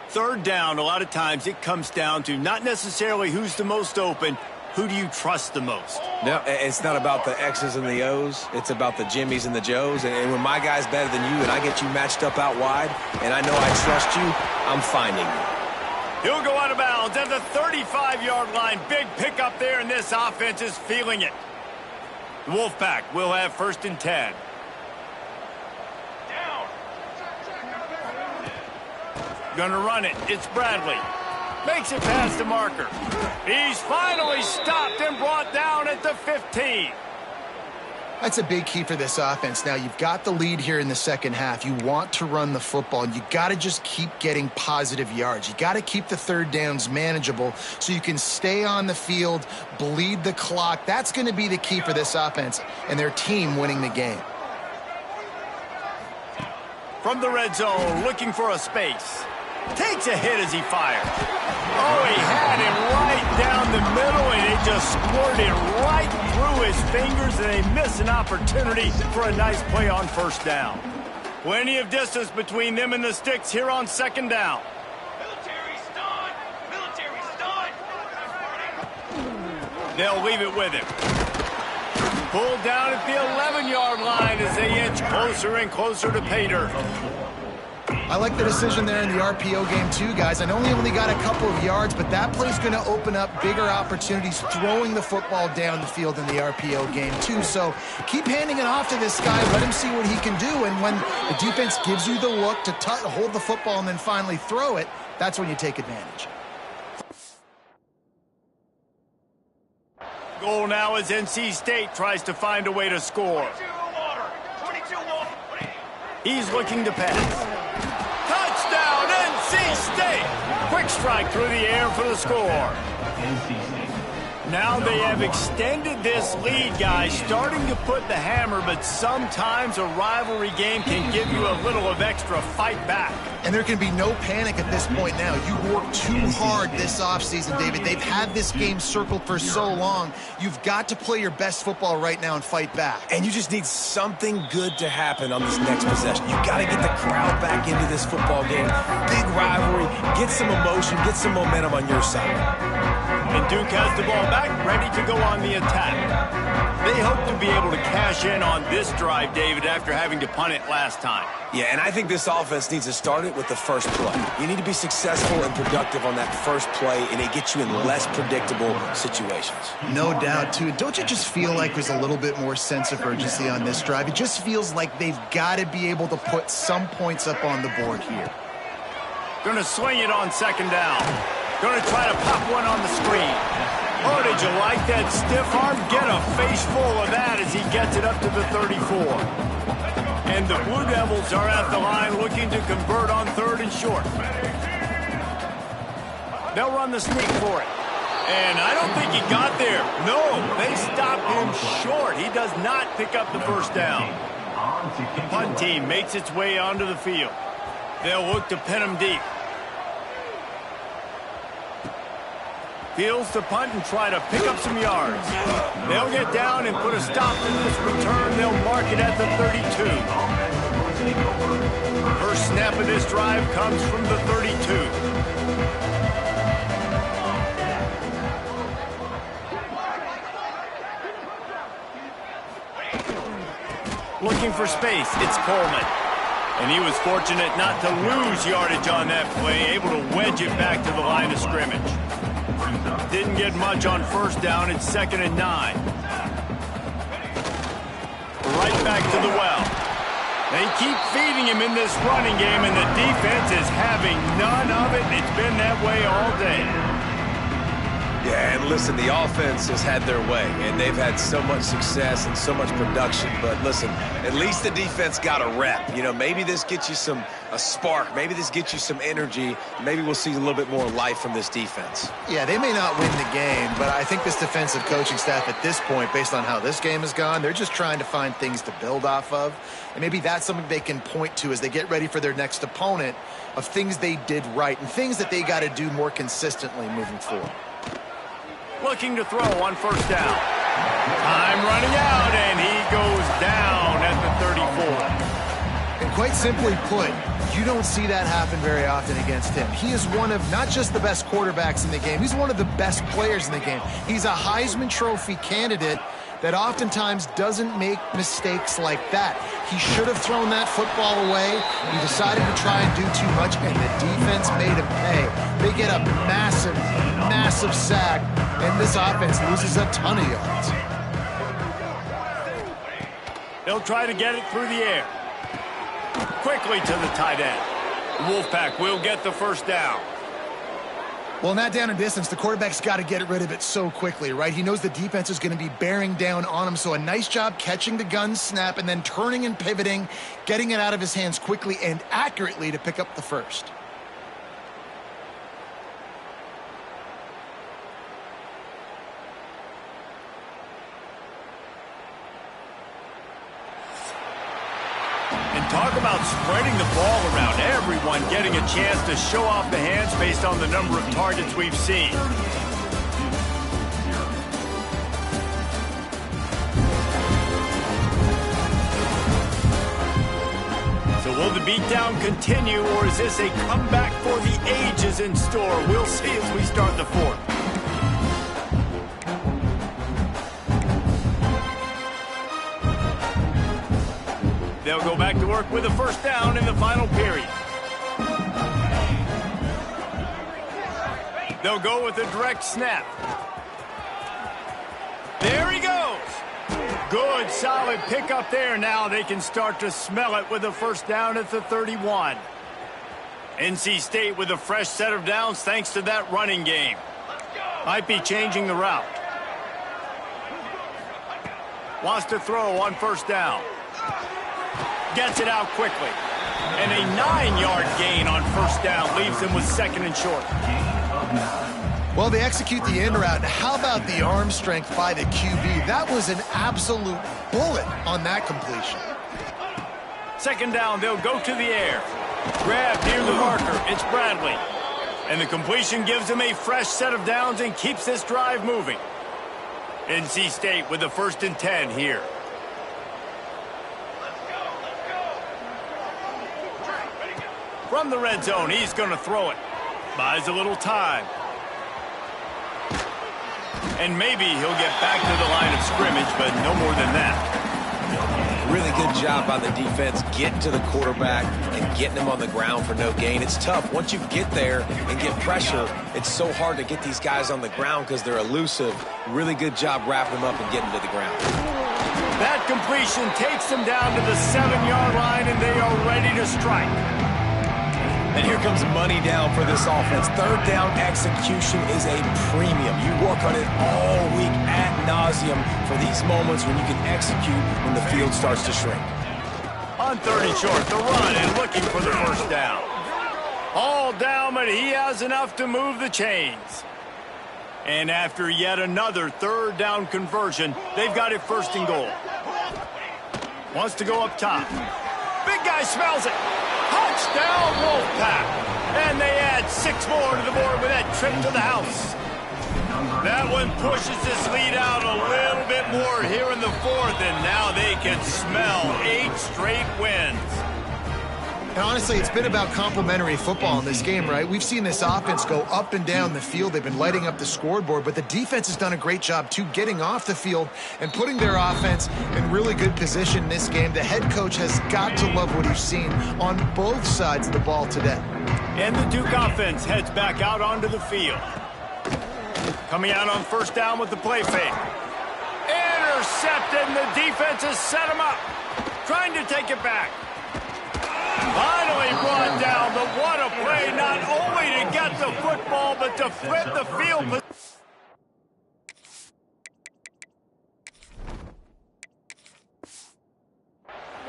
Third down, a lot of times it comes down to not necessarily who's the most open, who do you trust the most?
No, it's not about the X's and the O's. It's about the Jimmies and the Joes. And when my guy's better than you and I get you matched up out wide and I know I trust you, I'm finding you.
He'll go out of bounds at the 35-yard line. Big pickup there, and this offense is feeling it. The Wolfpack will have first and 10. Gonna run it. It's Bradley. Makes it past the marker. He's finally stopped and brought down at the 15.
That's a big key for this offense. Now, you've got the lead here in the second half. You want to run the football, and you got to just keep getting positive yards. You got to keep the third downs manageable so you can stay on the field, bleed the clock. That's going to be the key for this offense and their team winning the game.
From the red zone, looking for a space. Takes a hit as he fires. Oh, he had him right down the middle, and it just squirted right through his fingers, and they miss an opportunity for a nice play on first down. Plenty of distance between them and the sticks here on second down. Military stun! Military stun! They'll leave it with him. Pulled down at the 11-yard line as they inch closer and closer to pay dirt.
I like the decision there in the RPO game too, guys. I know he only got a couple of yards, but that play's going to open up bigger opportunities throwing the football down the field in the RPO game too. So keep handing it off to this guy. Let him see what he can do. And when the defense gives you the look to hold the football and then finally throw it, that's when you take advantage.
Goal now as NC State tries to find a way to score. He's looking to pass. Touchdown, NC State! Quick strike through the air for the score. Now they have extended this lead, guys, starting to put the hammer, but sometimes a rivalry game can give you a little of extra fight back.
And there can be no panic at this point now. You worked too hard this offseason, David. They've had this game circled for so long. You've got to play your best football right now and fight back.
And you just need something good to happen on this next possession. You got to get the crowd back into this football game. Big rivalry. Get some emotion. Get some momentum on your side.
And Duke has the ball back, ready to go on the attack. They hope to be able to cash in on this drive, David, after having to punt it last time.
Yeah, and I think this offense needs to start it with the first play. You need to be successful and productive on that first play, and it gets you in less predictable situations.
No doubt, too. Don't you just feel like there's a little bit more sense of urgency on this drive? It just feels like they've got to be able to put some points up on the board here.
Going to swing it on second down. Going to try to pop one on the screen. Oh, did you like that stiff arm? Get a face full of that as he gets it up to the 34. And the Blue Devils are at the line looking to convert on third and short. They'll run the sneak for it. And I don't think he got there. No, they stopped him short. He does not pick up the first down. The punt team makes its way onto the field. They'll look to pin him deep. Fields to punt and try to pick up some yards. They'll get down and put a stop to this return. They'll mark it at the 32. First snap of this drive comes from the 32. Looking for space, it's Coleman. And he was fortunate not to lose yardage on that play, able to wedge it back to the line of scrimmage. Didn't get much on first down. It's 2nd and 9. Right back to the well. They keep feeding him in this running game, and the defense is having none of it. It's been that way all day.
Yeah, and listen, the offense has had their way, and they've had so much success and so much production. But listen, at least the defense got a rep. You know, maybe this gets you a spark. Maybe this gets you some energy. Maybe we'll see a little bit more life from this defense.
Yeah, they may not win the game, but I think this defensive coaching staff at this point, based on how this game has gone, they're just trying to find things to build off of. And maybe that's something they can point to as they get ready for their next opponent, of things they did right and things that they got to do more consistently moving forward.
Looking to throw on first down. Time running out, and he goes down at the 34.
And quite simply put, you don't see that happen very often against him. He is one of not just the best quarterbacks in the game, he's one of the best players in the game. He's a Heisman Trophy candidate that oftentimes doesn't make mistakes like that. He should have thrown that football away. He decided to try and do too much, and the defense made him pay. They get a massive, massive sack, and this offense loses a ton of yards.
They'll try to get it through the air. Quickly to the tight end. Wolfpack will get the first down.
Well, in that down and distance, the quarterback's got to get rid of it so quickly, right? He knows the defense is going to be bearing down on him, so a nice job catching the gun snap and then turning and pivoting, getting it out of his hands quickly and accurately to pick up the first.
Talk about spreading the ball around. Everyone getting a chance to show off the hands based on the number of targets we've seen. So will the beatdown continue, or is this a comeback for the ages in store? We'll see as we start the fourth. They'll go back to work with a first down in the final period. They'll go with a direct snap. There he goes. Good, solid pickup there. Now they can start to smell it with a first down at the 31. NC State with a fresh set of downs thanks to that running game. Might be changing the route. Wants to throw on first down. Gets it out quickly. And a 9-yard gain on first down leaves him with second and short.
Well, they execute the in route. How about the arm strength by the QB? That was an absolute bullet on that completion.
Second down, they'll go to the air. Grab near the marker. It's Bradley. And the completion gives him a fresh set of downs and keeps this drive moving. NC State with the 1st and 10 here. From the red zone, he's going to throw it. Buys a little time. And maybe he'll get back to the line of scrimmage, but no more than that.
Really good job by the defense getting to the quarterback and getting him on the ground for no gain. It's tough. Once you get there and get pressure, it's so hard to get these guys on the ground because they're elusive. Really good job wrapping them up and getting to the ground.
That completion takes them down to the 7-yard line, and they are ready to strike.
And here comes money down for this offense. Third down execution is a premium. You work on it all week ad nauseum for these moments when you can execute when the field starts to shrink.
On 3rd and short, the run and looking for the first down. All down, but he has enough to move the chains. And after yet another 3rd down conversion, they've got it 1st and goal. Wants to go up top. Big guy smells it. Touchdown, Wolfpack. And they add 6 more to the board with that trip to the house. That one pushes this lead out a little bit more here in the 4th, and now they can smell 8 straight wins.
And honestly, it's been about complementary football in this game, right? We've seen this offense go up and down the field. They've been lighting up the scoreboard, but the defense has done a great job, too, getting off the field and putting their offense in really good position in this game. The head coach has got to love what he's seen on both sides of the ball today.
And the Duke offense heads back out onto the field. Coming out on first down with the play fake. Intercepted, and the defense has set him up. Trying to take it back. Finally brought down, but what a play, not only to get the football, but to flip the field.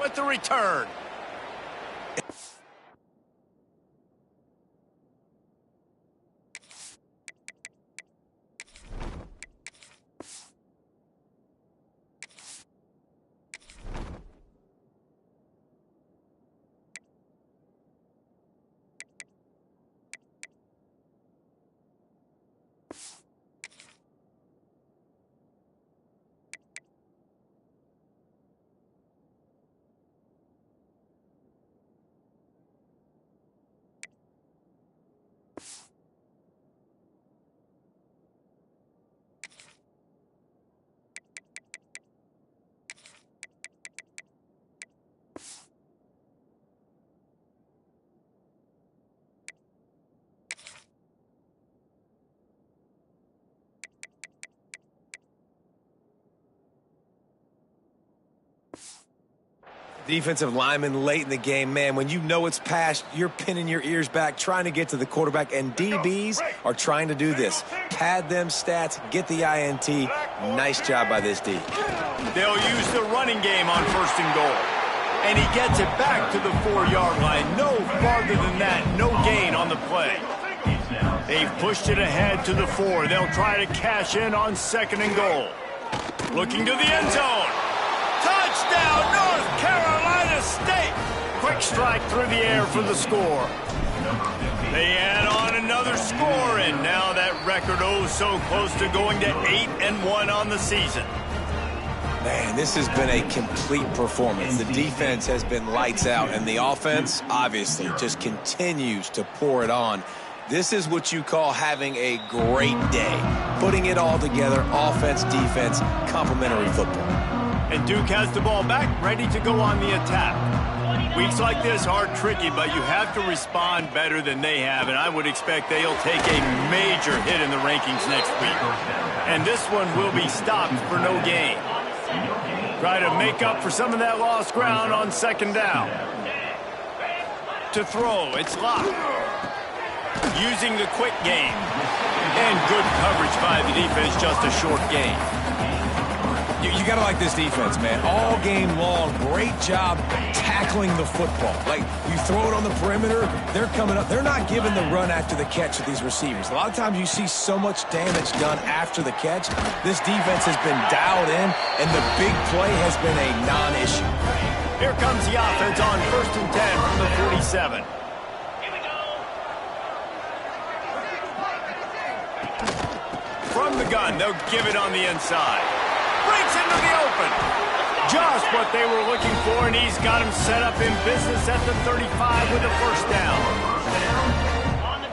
With the return.
Defensive lineman late in the game, man, when you know it's past, you're pinning your ears back, trying to get to the quarterback, and DBs are trying to do this. Pad them stats, get the INT. Nice job by this D.
They'll use the running game on 1st and goal. And he gets it back to the 4-yard line. No farther than that, no gain on the play. They've pushed it ahead to the 4. They'll try to cash in on 2nd and goal. Looking to the end zone. Touchdown, North Carolina State! Quick strike through the air for the score. They add on another score, and now that record so close to going to 8-1 on the season.
Man, this has been a complete performance. The defense has been lights out, and the offense, obviously, just continues to pour it on. This is what you call having a great day. Putting it all together, offense, defense, complementary football.
And Duke has the ball back, ready to go on the attack. Weeks like this are tricky, but you have to respond better than they have, and I would expect they'll take a major hit in the rankings next week. And this one will be stopped for no gain. Try to make up for some of that lost ground on 2nd down. To throw, it's locked. Using the quick game. And good coverage by the defense, just a short gain.
You got to like this defense, man. All game long, great job tackling the football. Like, you throw it on the perimeter, they're coming up. They're not giving the run after the catch with these receivers. A lot of times you see so much damage done after the catch. This defense has been dialed in, and the big play has been a non-issue.
Here comes the offense on 1st and 10 from the 47. From the gun, they'll give it on the inside. Breaks into the open. Just what they were looking for, and he's got him set up in business at the 35 with a 1st down.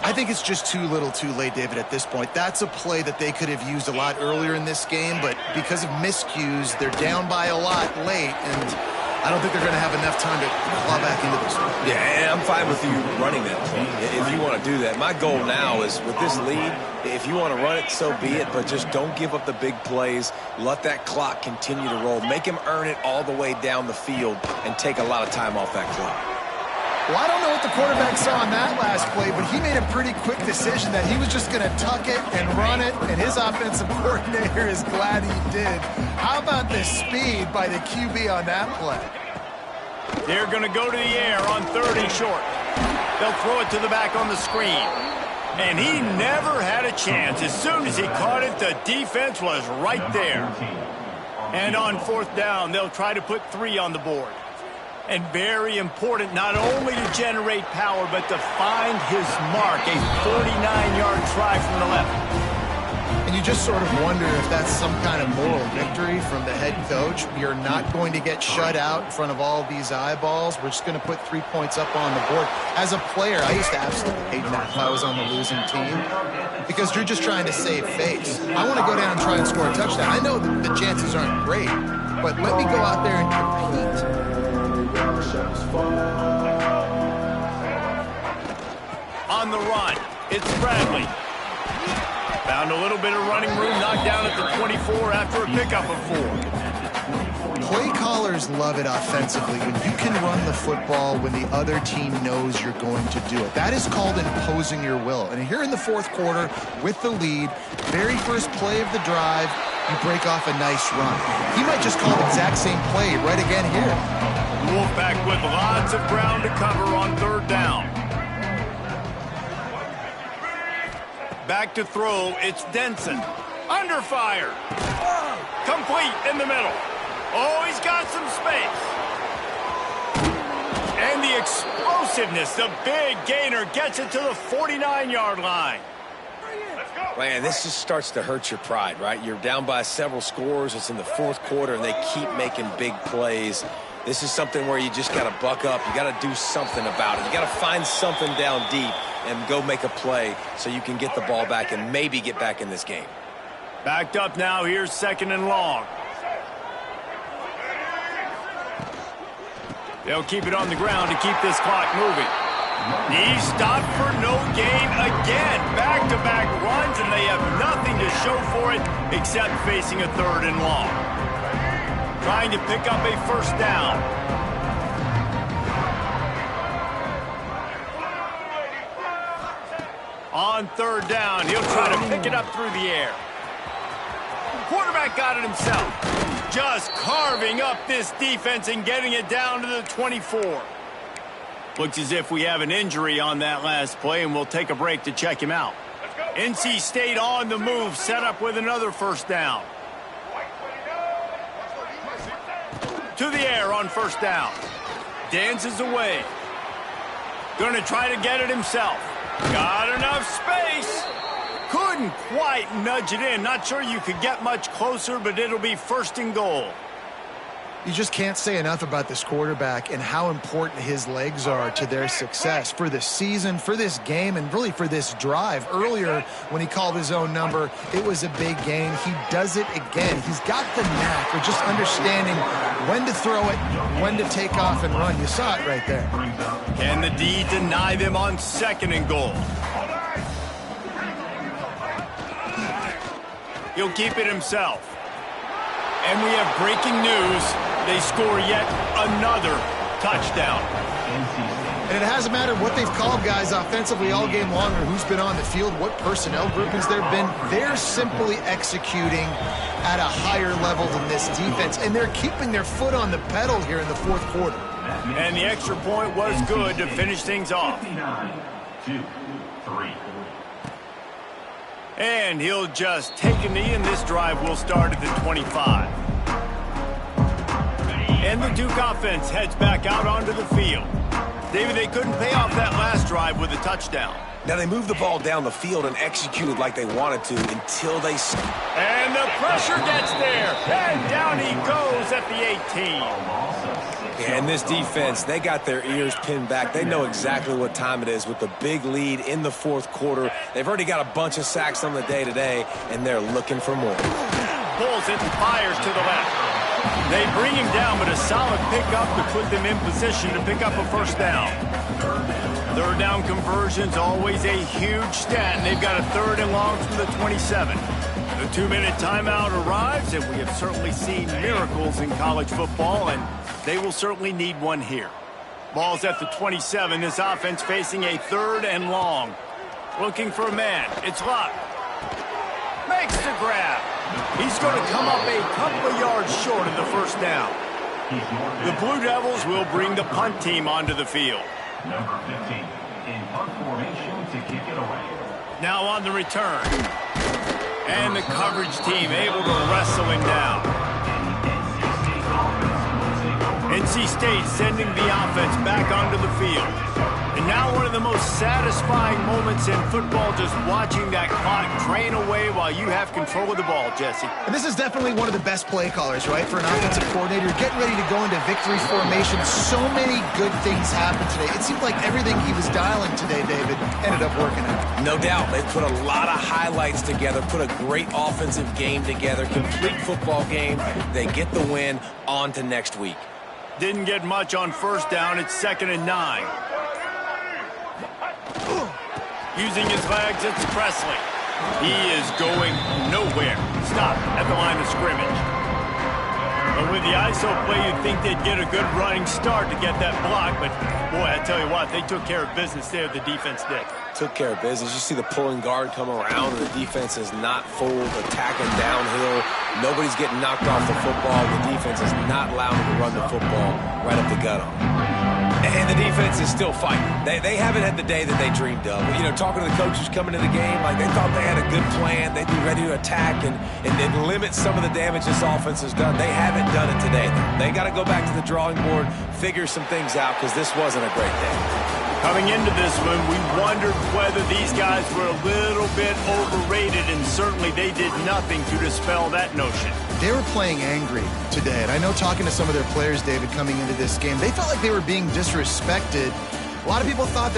I think it's just too little too late, David, at this point. That's a play that they could have used a lot earlier in this game, but because of miscues, they're down by a lot late, and I don't think they're going to have enough time to claw back into this one.
Yeah, and I'm fine with you running that play if you want to do that. My goal now is, with this lead, if you want to run it, so be it, but just don't give up the big plays. Let that clock continue to roll. Make him earn it all the way down the field and take a lot of time off that clock.
Well, I don't know what the quarterback saw on that last play, but he made a pretty quick decision that he was just going to tuck it and run it, and his offensive coordinator is glad he did. How about the speed by the QB on that play?
They're going to go to the air on 3rd and short. They'll throw it to the back on the screen. And he never had a chance. As soon as he caught it, the defense was right there. And on 4th down, they'll try to put 3 on the board. And very important, not only to generate power, but to find his mark, a 49-yard try from the left.
And you just sort of wonder if that's some kind of moral victory from the head coach. You're not going to get shut out in front of all these eyeballs. We're just going to put 3 points up on the board. As a player, I used to absolutely hate that if I was on the losing team, because you're just trying to save face. I want to go down and try and score a touchdown. I know that the chances aren't great, but let me go out there and compete.
On the run, it's Bradley. Found a little bit of running room, knocked down at the 24 after a pickup of 4.
Play callers love it offensively when you can run the football when the other team knows you're going to do it. That is called imposing your will. And here in the fourth quarter with the lead, very first play of the drive, you break off a nice run. He might just call the exact same play right again here.
Wolfpack with lots of ground to cover on third down. Back to throw, it's Denson. Under fire. Complete in the middle. Oh, he's got some space. And the explosiveness, the big gainer gets it to the 49-yard line.
Man, this just starts to hurt your pride, right? You're down by several scores. It's in the fourth quarter, and they keep making big plays. This is something where you just got to buck up. You got to do something about it. You got to find something down deep and go make a play so you can get the ball back and maybe get back in this game.
Backed up now. Here's second and long. They'll keep it on the ground to keep this clock moving. He's stopped for no gain again. Back-to-back runs, and they have nothing to show for it except facing a third and long. Trying to pick up a first down. On third down, he'll try to pick it up through the air. Quarterback got it himself. Just carving up this defense and getting it down to the 24. Looks as if we have an injury on that last play, and we'll take a break to check him out. NC State on the move, set up with another first down. To the air on first down. Dances away. Going to try to get it himself. Got enough space. Couldn't quite nudge it in. Not sure you could get much closer, but it'll be first and goal.
You just can't say enough about this quarterback and how important his legs are to their success for the season, for this game, and really for this drive. Earlier, when he called his own number, it was a big gain. He does it again. He's got the knack of just understanding when to throw it, when to take off and run. You saw it right there.
Can the D deny them on second and goal? He'll keep it himself. And we have breaking news. They score yet another touchdown.
And it hasn't mattered what they've called guys offensively all game long or who's been on the field, what personnel groupings there have been. They're simply executing at a higher level than this defense, and they're keeping their foot on the pedal here in the fourth quarter.
And the extra point was good to finish things off.
2-3.
And he'll just take a knee, and this drive will start at the 25. And the Duke offense heads back out onto the field. David, they couldn't pay off that last drive with a touchdown.
Now they moved the ball down the field and executed like they wanted to until they...
And the pressure gets there. And down he goes at the 18.
And this defense, they got their ears pinned back. They know exactly what time it is with the big lead in the fourth quarter. They've already got a bunch of sacks on the day today, and they're looking for more.
Pulls it and fires to the left. They bring him down, but a solid pickup to put them in position to pick up a first down. Third down conversions, always a huge stat, and they've got a third and long from the 27. The 2-minute timeout arrives, and we have certainly seen miracles in college football, and they will certainly need one here. Ball's at the 27. This offense facing a third and long. Looking for a man. It's Luck. Makes the grab. He's going to come up a couple of yards short of the first down. The Blue Devils will bring the punt team onto the field.
Number 15 in punt formation to kick it away.
Now on the return. And the coverage team able to wrestle him down. NC State sending the offense back onto the field. And now one of the most satisfying moments in football, just watching that clock drain away while you have control of the ball, Jesse.
And this is definitely one of the best play callers, right, for an offensive coordinator. Getting ready to go into victory formation. So many good things happened today. It seemed like everything he was dialing today, David, ended up working out.
No doubt. They put a lot of highlights together, put a great offensive game together, complete football game. They get the win. On to next week.
Didn't get much on first down. It's 2nd and 9. Using his legs, it's Presley. He is going nowhere. Stop at the line of scrimmage. But with the ISO play, you'd think they'd get a good running start to get that block. But, boy, I tell you what, they took care of business there, the defense did.
Took care of business. You see the pulling guard come around, and the defense is not fooled, attacking downhill. Nobody's getting knocked off the football. The defense is not allowing them to run the football right up the gut on them. And the defense is still fighting. They haven't had the day that they dreamed of. You know, talking to the coaches coming into the game, like they thought they had a good plan. They'd be ready to attack and limit some of the damage this offense has done. They haven't done it today. They got to go back to the drawing board, figure some things out, because this wasn't a great day.
Coming into this one, we wondered whether these guys were a little bit overrated, and certainly they did nothing to dispel that notion.
They were playing angry today, and I know talking to some of their players, David, coming into this game, they felt like they were being disrespected. A lot of people thought their